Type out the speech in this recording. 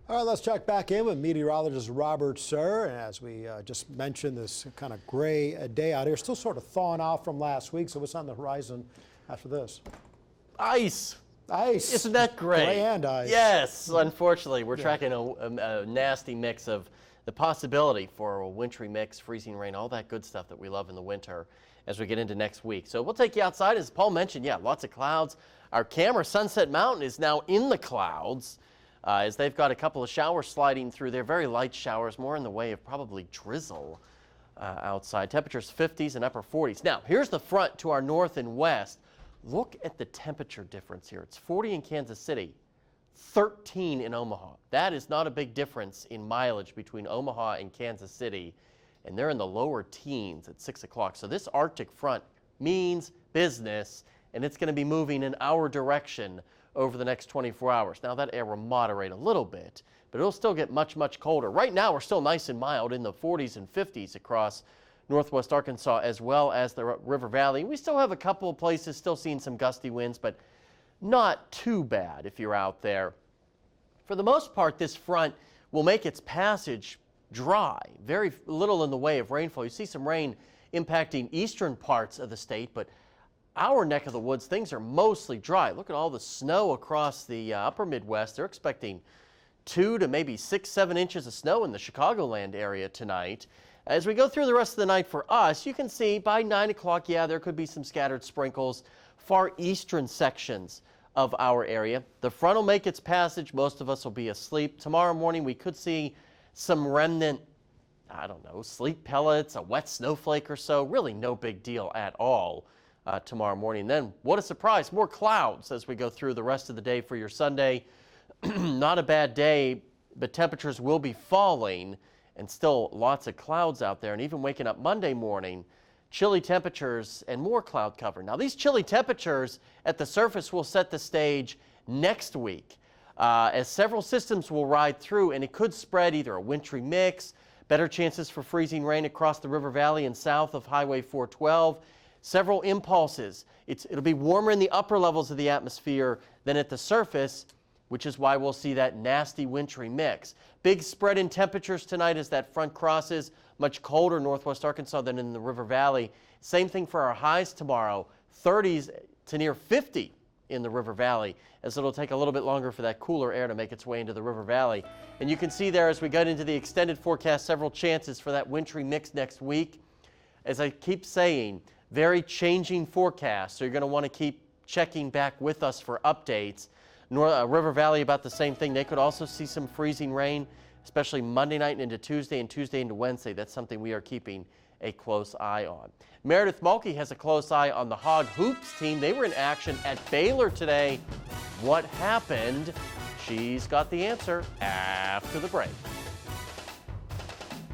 All right, let's check back in with meteorologist Robert Suhr. And as we just mentioned, this kind of gray day out here, still sort of thawing out from last week. So what's on the horizon after this? Ice. Ice. Isn't that great? Gray and ice. Yes, unfortunately, we're tracking a nasty mix of the possibility for a wintry mix, freezing rain, all that good stuff that we love in the winter as we get into next week. So we'll take you outside. As Paul mentioned, lots of clouds. Our camera, Sunset Mountain, is now in the clouds as they've got a couple of showers sliding through there, very light showers, more in the way of probably drizzle outside. Temperatures 50s and upper 40s. Now, here's the front to our north and west. Look at the temperature difference here. It's 40 in Kansas City, 13 in Omaha. That is not a big difference in mileage between Omaha and Kansas City, and they're in the lower teens at 6 o'clock. So this Arctic front means business, and it's going to be moving in our direction over the next 24 hours. Now that air will moderate a little bit, but it'll still get much, much colder. Right now we're still nice and mild in the 40s and 50s across northwest Arkansas as well as the River Valley. We still have a couple of places still seeing some gusty winds, but not too bad if you're out there. For the most part, this front will make its passage dry. Very little in the way of rainfall. You see some rain impacting eastern parts of the state, but our neck of the woods, things are mostly dry. Look at all the snow across the upper Midwest. They're expecting 2 to maybe 6, 7 inches of snow in the Chicagoland area tonight. As we go through the rest of the night for us, you can see by 9 o'clock, there could be some scattered sprinkles, far eastern sections of our area. The front will make its passage. Most of us will be asleep. Tomorrow morning, we could see some remnant, sleet pellets, a wet snowflake or so. Really no big deal at all tomorrow morning. Then, what a surprise, more clouds as we go through the rest of the day for your Sunday. Not a bad day, but temperatures will be falling and still lots of clouds out there. And even waking up Monday morning, chilly temperatures and more cloud cover. Now, these chilly temperatures at the surface will set the stage next week as several systems will ride through, and it could spread either a wintry mix, better chances for freezing rain across the River Valley and south of Highway 412. Several impulses. It'll be warmer in the upper levels of the atmosphere than at the surface, which is why we'll see that nasty wintry mix. Big spread in temperatures tonight as that front crosses. Much colder northwest Arkansas than in the River Valley. Same thing for our highs tomorrow. 30s to near 50 in the River Valley, as it'll take a little bit longer for that cooler air to make its way into the River Valley. And you can see there as we get into the extended forecast, several chances for that wintry mix next week. As I keep saying, very changing forecast, so you're going to want to keep checking back with us for updates. River Valley, about the same thing. They could also see some freezing rain, especially Monday night and into Tuesday and Tuesday into Wednesday. That's something we are keeping a close eye on. Meredith Mulkey has a close eye on the Hog Hoops team. They were in action at Baylor today. What happened? She's got the answer after the break.